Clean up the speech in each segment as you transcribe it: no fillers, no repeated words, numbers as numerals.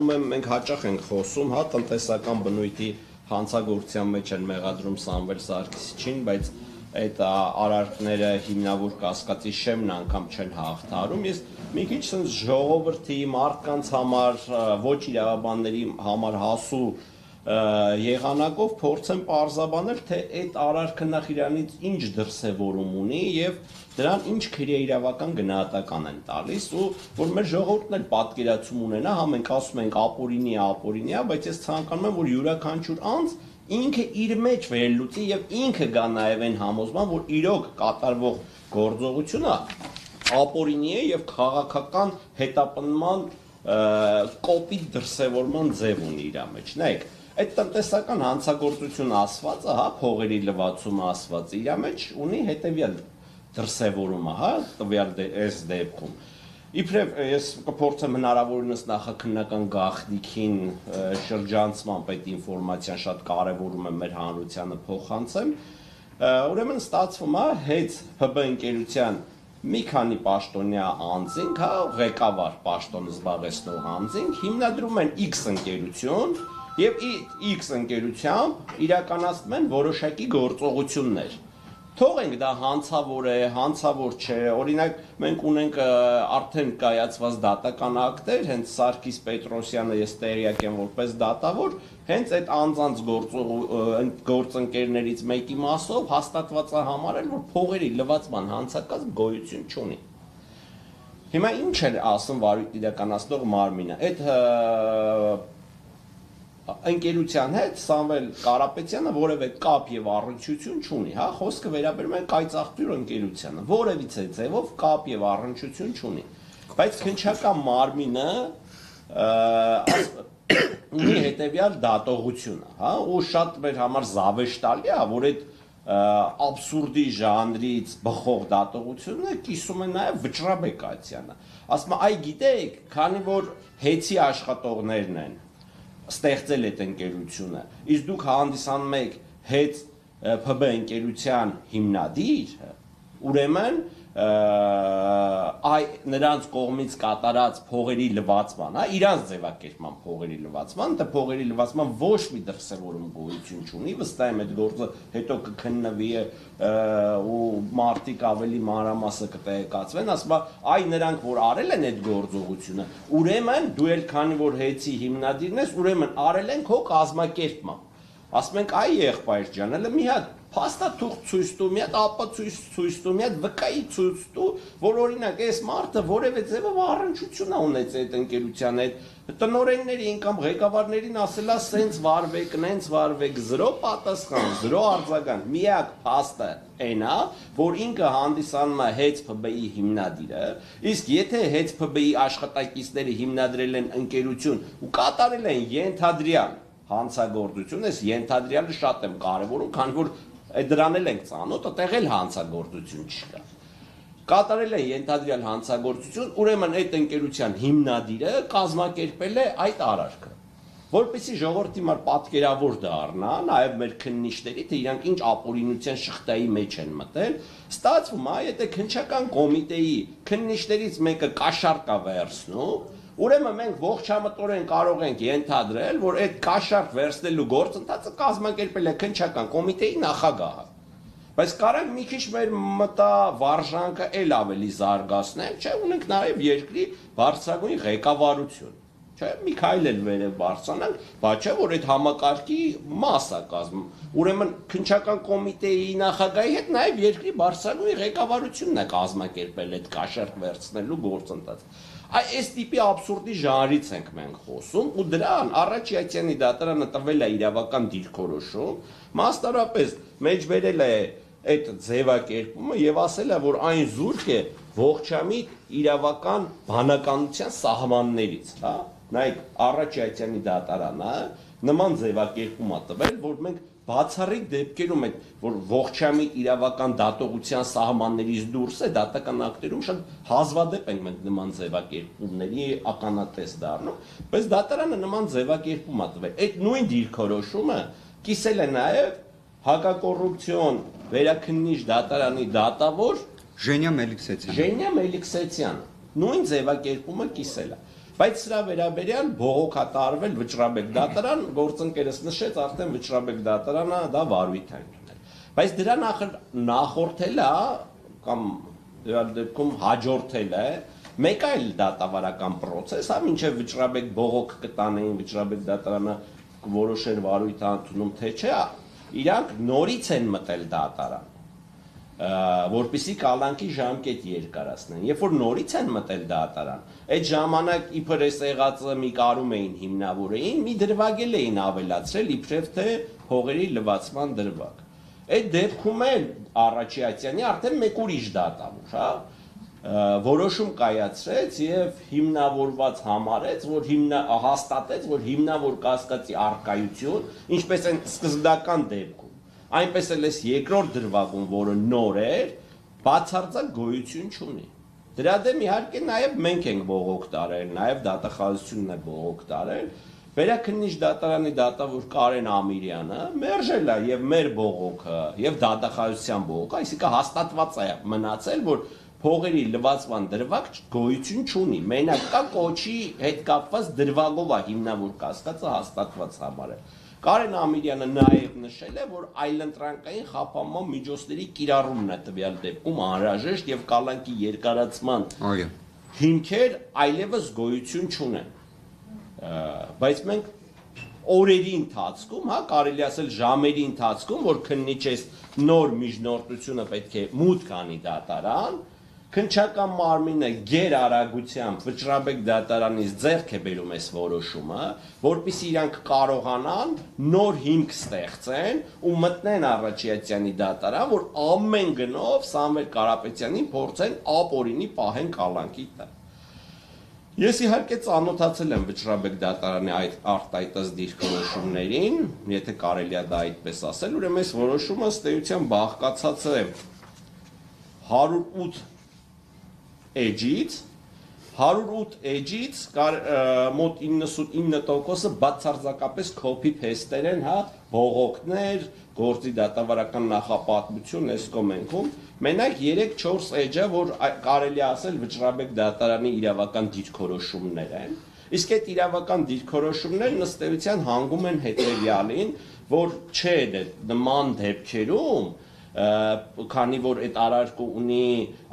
Մենք հաճախ ենք խոսում, հա, տնտեսական բնույթի հանցագործության մեջ են մեղադրում Սամվել Սարգսյանին, բայց այդ արարքները հիմնավոր կասկածի շեմն անգամ չեն հաղթահարում։ Ես մի քիչ sense ժողովրդի մարդկանց համար, ոչ իրավաբանների համար հասու եղանակով փորձեմ պարզաբանել, թե այդ արարքը նախ իրանից ինչ դրսևորում ունի եւ դրան ինչ քրեիրավական գնահատական են տալիս ու որ մեր ժողովուրդն էլ պատկերացում ունենա, հա մենք ասում ենք ապօրինի, բայց ես ցանկանում եմ որ յուրաքանչյուր անձ ինքը իր մեջ վերելուծի եւ ինքը գա նաեւ այն համոզման, որ իրոք կատարվող գործողությունը ապօրինի է եւ քաղաքական հետապնդման կոպիտ դրսևորման ձև ունի իր մեջ։ Նայեք, այդ տնտեսական հանցագործությունը ասվածը, հա, փողերի լվացումը ասվածը իր մեջ ունի հետեւյալ դրսևորումը, հա, տվյալ այս դեպքում։ Իբրև ես կփորձեմ հնարավորինս նախաքննական գաղտնիքին շրջանցմամբ այդ ինֆորմացիան շատ կարևորում եմ մեր հանրությանը փոխանցեմ։ Ուրեմն ստացվում է հետ ՀԲ ընկերության մի քանի պաշտոնյա անձինք, հա, ղեկավար պաշտոն զբաղեցնող անձինք հիմնադրում են X ընկերություն եւ X ընկերությամբ իրականացնում են որոշակի գործողություններ։ Թողենք դա հանցավոր է, հանցավոր չէ, օրինակ մենք ունենք արդեն կայացված դատական ակտեր, հենց Սարգիս Պետրոսյանը ես տեղյակ եմ որպես դատավոր, հենց այդ անձանց գործընկերներից մեկի մասով հաստատված է համարել, որ փողերի լվացման հանցակազմ գոյություն չունի։ Հիմա ինչ է ասում վարույթ իրականացնող մարմինը, այդ ընկերության հետ Սամվել Կարապետյանը որևէ կապ եւ առնչություն չունի, հա, խոսքը վերաբերում է կայծաղբյուր ընկերությանը, որևիցե ձևով կապ եւ առնչություն չունի, բայց քննչական մարմինը ունի հետեւյալ դատողությունը, հա, ու շատ մեր համար զավեշտալի է, որ այդ աբսուրդի ժանրից բխող դատողությունը կիսում է նաեւ Վճռաբեկ Աթյանը, ասում է, այ գիտեք, քանի որ հեծի աշխատողներն են ստեղծել այդ ընկերությունը, իսկ դուք հանդիսանում եք հետ ՓԲ ընկերության հիմնադիր, ուրեմն այ նրանց կողմից կատարած փողերի լվացման, հա, իրանց ձևակերպման փողերի լվացման, դա փողերի լվացման ոչ մի դրսևորում գոյություն չունի, վստահ եմ այդ գործը հետո կքննվի ու մարդիկ ավելի մանրամասը կտեղեկացվեն, ասում է, այ նրանք որ արել են այդ գործողությունը, ուրեմն դու էլ քանի որ հեծի հիմնադիրն ես, ուրեմն արել են քո կազմակերպման։ Ասում ենք, այ եղբայր ջան, հələ մի հատ փաստաթուղթ ցույց տու, մի հատ ապացույց ցույց տու, մի հատ վկայի ցույց տու, որ օրինակ այս մարդը որևէ ձևով առնչություն ունեց այդ ընկերության հետ, տնօրեններին կամ ղեկավարներին ասելա սենց վարվեք, նենց վարվեք, 0 պատասխան, 0 արձագանք, միակ փաստը այն է, որ ինքը հանդիսանում է հեծ ՓԲ-ի հիմնադիրը, իսկ եթե հեծ ՓԲ-ի աշխատակիցները հիմնադրել են ընկերություն ու կատարել են ենթադրյալ հանցագործություն, ես ենթադրյալը շատ եմ կարևորում, քանի որ դրան էլ ենք ծանոթ, այդտեղ էլ հանցագործություն չկա։ Կատարել են ենթադրյալ հանցագործություն, ուրեմն այդ ընկերության հիմնադիրը կազմակերպել է այդ արարքը, որպեսզի ժողովրդի համար պատկերավոր դառնա, նաև մեր քննիչների, թե իրանք ինչ ապօրինության շղթայի մեջ են մտել, ստացվում է, եթե քննչական կոմիտեի քննիչներից մեկը կաշառք է վերցնում, ուրեմն մենք ողջամտորեն կարող ենք ենթադրել, որ այդ կաշառք վերցնելու գործընթացը կազմակերպել է քննչական կոմիտեի նախագահը։ Բայց կարանք մի քիչ մեր մտավարժանքը էլ ավելի զարգացնել, չէ, ունենք նաև երկրի բարձրագույն ղեկավարություն, չէ, մի քայլ էլ վերև բարձրանանք, բայց չէ, որ այդ համակարգի մաս է կազմում։ Ուրեմն քննչական կոմիտեի նախագահի հետ նաև երկրի բարձրագույն ղեկավարությունն է կազմակերպել այդ կաշառք վերցնելու գործընթացը։ Այս տիպի աբսուրդի ժանրից ենք մենք խոսում ու դրան Առաքելյանի դատարանը տվել է իրավական դիրքորոշում, մասնարարպես մեջբերել է այդ ձևակերպումը եւ ասել է, որ այն զուրկ է ողջամիտ իրավական բանականության սահմաններից, հա։ Նայեք, Առաքելյանի դատարանը նման ձևակերպում է տվել, որ մենք բացառիկ դեպքերում այդ որ ողջամիտ իրավական դատողության սահմաններից դուրս է դատական ակտերում շատ հազվադեպ ենք մենք նման ձևակերպումների ականատես դառնում, բայց դատարանը նման ձևակերպում է տվել։ Այդ նույն դիրքորոշումը կիսել է նաև հակակոռուպցիոն վերաքննիչ դատարանի դատավոր Ժենյա Մելիքսեցյանը։ Նույն ձևակերպումը կիսել է։ Բայց սրա վերաբերյալ բողոք է տարվել Վճռաբեկ դատարան, գործընկերս նշեց, արդեն Վճռաբեկ դատարանը դա վարույթ է ընդունել։ Բայց դրա նախորդել է կամ դրա դեպքում հաջորդել է մեկ այլ դատավարական process, հա, մինչև Վճռաբեկ բողոք կտանեին, Վճռաբեկ դատարանը որոշեր վարույթ ընդունում թե չէ, իրանք նորից են մտել դատարան, որպեսզի կալանքի ժամկետ երկարացնեն։ Երբ որ նորից են մտել դատարան, այդ ժամանակ իբր այս եղածը մի կարում էին հիմնավորեին, մի դրվագել էին ավելացրել իբրև թե փողերի լվացման դրվագ։ Այդ դեպքում էլ Առաջիացյանի արդեն մեկ ուրիշ դատավոր, հա, որոշում կայացրեց եւ հիմնավորված համարեց, որ հաստատեց, որ հիմնավոր կասկածի առկայություն, ինչպես են սկզբնական դեպքում, այնպես էլ էս երկրորդ դրվագում, որը նոր էր, բացարձակ գոյություն չունի։ Դրա դեմ իհարկե նաեւ մենք ենք բողոք տարել, նաեւ դատախազությունն է բողոք տարել։ Վերաքննիչ դատարանի դատավոր Կարեն Ամիրյանը մերժել է եւ մեր բողոքը եւ դատախազության բողոքը, այսինքն հաստատված է մնացել, որ փողերի լվացման դրվագ գոյություն չունի։ Մենակ կա կոչի հետ կապված դրվագով է հիմնավոր կասկածը հաստատված համարել։ Կարեն Ամիրյանը նաև նշել է, որ այլընտրանքային խափանման միջոցների կիրառումն է տվյալ դեպքում անհրաժեշտ եւ կալանքի երկարացման հիմքեր այլևս գոյություն չունեն։ Բայց մենք օրերի ընթացքում, հա, կարելի ասել ժամերի ընթացքում, որ քննիչես նոր միջնորդությունը պետք է մուտք անի դատարան, քննչական մարմինը գերարագությամբ Վճռաբեկ դատարանից ձեռք է բերում այս որոշումը, որպեսզի իրանք կարողանան նոր հիմք ստեղծեն ու մտնեն Առաջիացյանի դատարան, որ ամեն գնով Սամվել Կարապետյանին փորձեն ապօրինի պահեն կալանքի տակ։ Ես իհարկե ծանոթացել եմ Վճռաբեկ դատարանի այդ արտահայտած դիրքորոշումներին, եթե կարելի է դա այդպես ասել, ուրեմն այս որոշումը ըստ էության բաղկացած է 108 էջից, 108 էջից մոտ 99%-ը բացարձակապես copy-paste են, հա, բողոքներ, գործի դատավարական նախապատմություն այս կոմենքում, մենակ 3-4 էջը, որ կարելի ասել Վճռաբեկ դատարանի իրավական դիրքորոշումներ են, իսկ այդ իրավական դիրքորոշումներն ըստ էության հանգում են հետևյալին, որ չէ նման դեպքերում քանի որ այդ արարքը ունի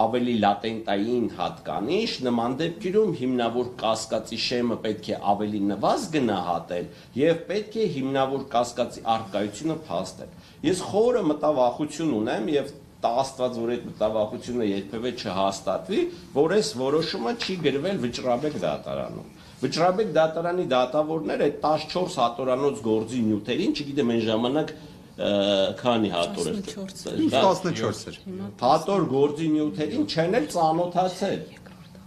ավելի լատենտային հատկանիշ, նման դեպքերում հիմնավոր կասկածի շեմը պետք է ավելի նվազ գնահատել եւ պետք է հիմնավոր կասկածի առկայությունը փաստել։ Ես խորը մտավախություն ունեմ եւ Աստված որ այդ մտավախությունը երբևէ չհաստատվի, որ այս որոշումը չի գրվել Վճռաբեկ դատարանում։ Վճռաբեկ դատարանի դատավորները այդ 14 հատորանոց գործի նյութերին, չգիտեմ այն ժամանակ քանի հատոր էր։ 14 էր։ Հատոր գործի նյութերին չեն էլ ծանոթացել։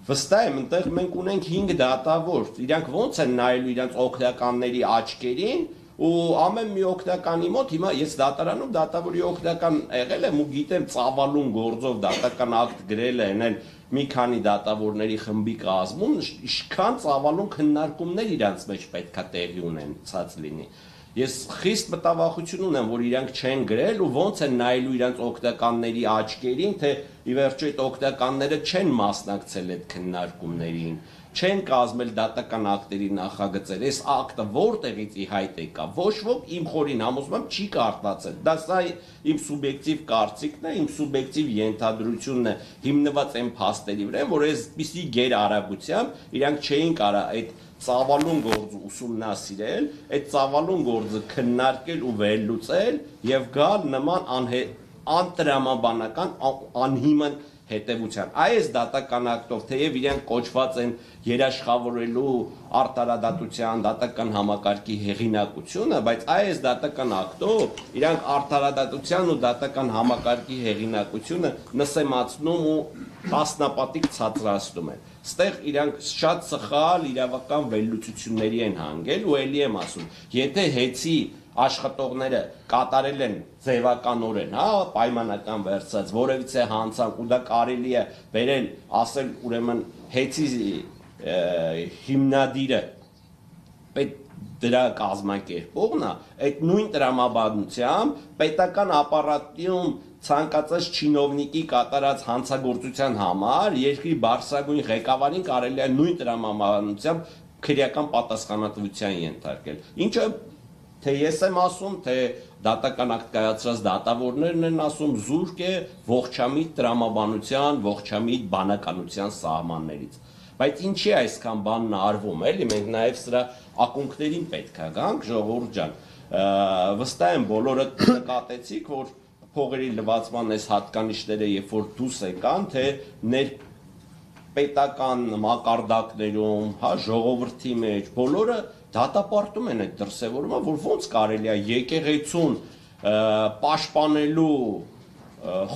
Վստահ եմ, այնտեղ մենք ունենք 5 դատավոր, իրանք ոնց են նայելու իրանք օգնականների աչքերին ու ամեն մի օգնականի մոտ հիմա ես դատարանում դատավորի օգնական եղել եմ ու գիտեմ ծավալուն գործով դատական ակտ գրել են այն մի քանի դատավորների խմբի կազմում, ինչքան ծավալուն քննարկումներ իրանց մեջ պետքա տեղի ունենացած լինի։ Ես խիստ մտավախություն ունեմ, որ իրանք չեն գրել ու ոնց են նայելու իրանք օգնականների աչքերին, թե ի վերջո այդ օգնականները չեն մասնակցել այդ քննարկումներին, չեն կազմել դատական ակտերի նախագծեր, այս ակտը որտեղից ի հայտ եկա, ոչ ոք իմ խորին համոզմամբ չի կարտացել, դա սա իմ սուբյեկտիվ կարծիքն է, իմ սուբյեկտիվ ենթադրությունն է հիմնված այն փաստերի վրա, որ այսպիսի գերարագությամբ իրանք չէին կարա այդ ծավալուն գործը ուսումնասիրել, այդ ծավալուն գործը քննարկել ու վերլուծել եւ գալ նման անտրամաբանական անհիմն հետևության։ Այս դատական ակտով թեև իրենք կոչված են երաշխավորելու արտարադատության դատական համակարգի հեղինակությունը, բայց այս դատական ակտով իրանք արտարադատության ու դատական համակարգի հեղինակությունը նսեմացնում ու տասնապատիկ ցածրացնում են։ Ստեղ իրանք շատ սխալ իրավական վերլուծությունների են հանգել ու ելի եմ ասում, եթե հեծի աշխատողները կատարել են ձևականորեն, հա, պայմանական վերցած, որևիցե հանցանք ու դա կարելի է վերել, ասել ուրեմն հեծի հիմնադիրը դրա կազմակերպողն է, այդ նույն տրամաբանությամբ պետական ապարատում ցանկացած չինովնիկի կատարած հանցագործության համար երկրի բարձրագույն ղեկավարին կարելի է նույն տրամաբանությամբ քրեական պատասխանատվության ենթարկել։ Ինչը թե ես եմ ասում, թե դատական ակտ կայացրած դատավորներն են ասում, զուրկ է ողջամիտ տրամաբանության, ողջամիտ բանականության սահմաններից։ Բայց ինչի այսքան բանն արվում, էլի մենք նաև սրա ակունքներին պետք է գանք, ժողովուրդ ջան, վստահ եմ բոլորը նկատեցիք, որ փողերի լվացման այս հատկանիշները երբ որ դուրս եկան, թե պետական մակարդակներում, հա, ժողովրդի մեջ բոլորը դատապարտում են այդ դրսևորումը, որ ոնց կարելի է եկեղեցուն պաշտպանելու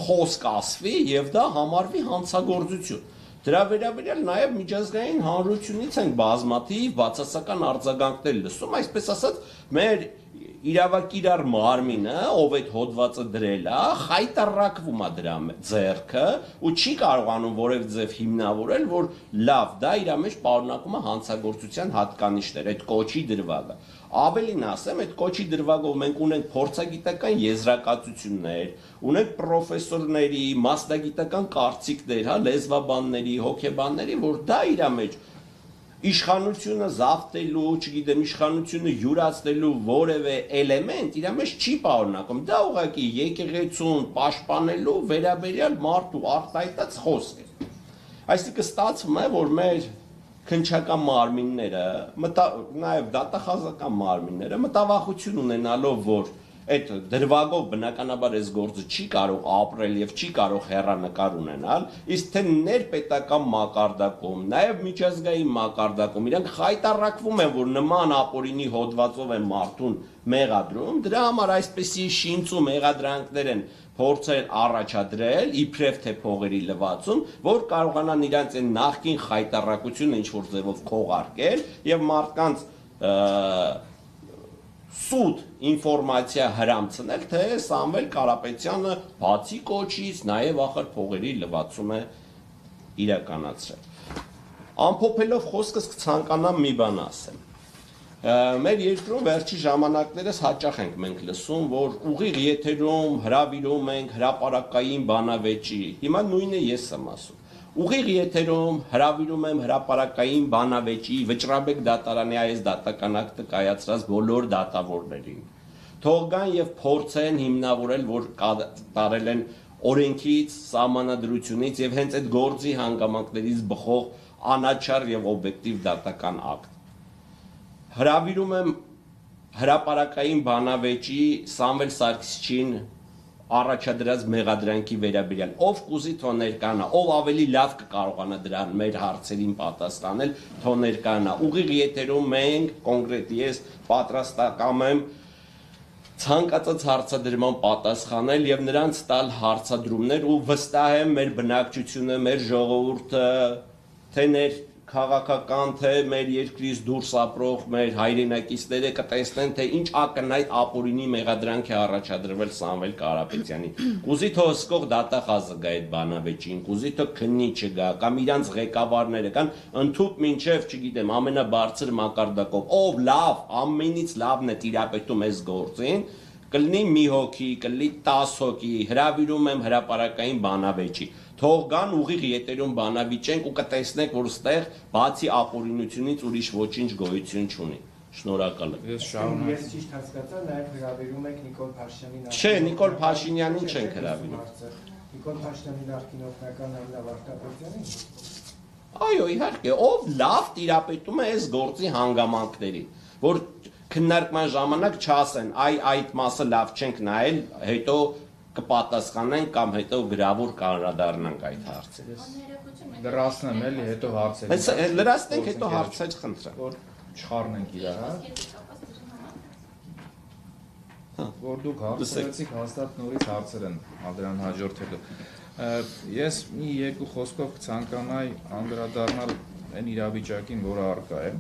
խոսք ասվի եւ դա համարվի հանցագործություն։ Դրա վերաբերյալ նաև միջազգային հանրությունից են բազմաթիվ բացասական արձագանքներ լսում, այսպես ասած, մեր իրավակիրառ մարմինը, ով այդ հոդվածը դրել է, խայտարակվում է դրա ձեռքը ու չի կարողանում որևէ ձև հիմնավորել, որ լավ, դա իր մեջ պարունակում է հանցագործության հատկանիշներ, այդ կոչի դրվագը։ Ավելին ասեմ, այդ կոչի դրվագով մենք ունենք փորձագիտական եզրակացություններ, ունենք պրոֆեսորների, մասնագիտական կարծիքներ, հա, լեզվաբանների, հոգեբանների, որ դա իր մեջ իշխանությունը զավթելու, չգիտեմ, իշխանությունը յուրացնելու որևէ էլեմենտ իր մեջ չի պարունակում։ Դա ուղղակի եկեղեցուն պաշտպանելու վերաբերյալ մարդու արտահայտած խոսք է։ Այսինքն ստացվում է, որ մեր քննչական մարմինները, նաև դատախազական մարմինները մտավախություն ունենալով, որ այդ դրվագով բնականաբար այս գործը չի կարող ապրել եւ չի կարող հեռանկար ունենալ, իսկ թե ներպետական մակարդակում, նաև միջազգային մակարդակում իրանք խայտարակվում են, որ նման ապօրինի հոդվածով են մարդուն մեղադրում, դրա համար այսպեսի շինց ու մեղադրանքներ են փորձել առաջադրել, իբրև թե փողերի լվացում, որ կարողանան իրանց այն նախկին խայտարակությունը ինչ-որ ձևով քողարկել եւ մարդկանց սուտ ինֆորմացիա հրամցնել, թե Սամվել Կարապետյանը բացի կոչից նաև ախր փողերի լվացում է իրականացրել։ Ամփոփելով խոսքս կցանկանամ մի բան ասեմ։ Մեր երկրում վերջի ժամանակներս հաճախ ենք մենք լսում, որ ուղիղ եթերում հրավիրում ենք հրապարակային բանավեճի, հիմա նույնը ես եմ ասում։ Ուղիղ եթերում հրավիրում եմ հրապարակային բանավեճի Վճռաբեկ դատարանի այս դատական ակտը կայացրած բոլոր դատավորներին։ Թող գան եւ փորձեն հիմնավորել, որ կատարել են օրենքից, սահմանադրությունից եւ հենց այդ գործի հանգամանքներից բխող անաչառ եւ օբյեկտիվ դատական ակտ։ Հրավիրում եմ հրապարակային բանավեճի Սամվել Սարգսիչին առաջադրած մեղադրանքի վերաբերյալ, ով կուզի թող ներկանա, ով ավելի լավ կկարողանա դրան մեր հարցերին պատասխանել, թող ներկանա։ Ուղիղ եթերում մենք կոնկրետ ես պատրաստակամ եմ ցանկացած հարցադրման պատասխանել եւ նրանց տալ հարցադրումներ ու վստահ եմ մեր բնակչությունը, մեր ժողովուրդը, թե քաղաքական, թե մեր երկրից դուրս ապրող մեր հայրենակիցները կտեսնեն, թե ինչ ակնհայտ ապօրինի մեղադրանք է առաջադրվել Սամվել Կարապետյանին։ Կուզի թող հսկող դատախազը գա այդ բանավեճին, կուզի թող քննիչը գա, կամ իրանց ղեկավարները կան, ընդհուպ մինչև, չգիտեմ, ամենաբարձր մակարդակով, ով լավ, ամենից լավն է տիրապետում այս գործին, կլինի մի հոգի, կլինի 10 հոգի, հրավիրում եմ հրապարակային բանավեճի։ Թող գան ուղիղ եթերում բանավիճենք ու կտեսնեք, որ ստեղ բացի ապօրինությունից ուրիշ ոչինչ գոյություն չունի։ Շնորհակալ եմ։ Ես ճիշտ հասկացա, նաև հրավիրում եք Նիկոլ Փաշինյանին։ Չէ, Նիկոլ Փաշինյանին չենք հրավիրում։ Նիկոլ Փաշինյանի նախկին օգնական Աննա Վարդապետյանին։ Այո, իհարկե, ով լավ տիրապետում է այս գործի հանգամանքներին, որ քննարկման ժամանակ չասեն, այդ մասը լավ չենք նայել, հետո կպատասխանենք կամ հետո գրավոր կանրադառնանք այդ հարցերին։ Լրացնեմ էլի, հետո հարցեր։ Լրացնենք, հետո հարցեր խնդրեմ։ Որ չխառնենք իրար, հա։ Որ դուք հարցրեցիք, հաստատ նորից հարցեր են դրան հաջորդելու։ Ես մի երկու խոսքով կցանկանայի անդրադառնալ այն իրավիճակին, որը առկա է։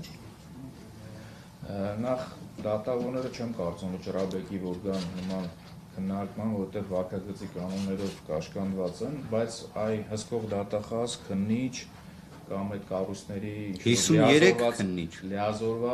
Նախ դատավորները չեմ կարծում, որ Ճռաբեկի որ գան նման քննարկման, որտեղ վարքագծի կանոններով կաշկանդված են, բայց այ հսկող դատախազ, քննիչ կամ այդ կառույցների 53 քննիչ լիազորված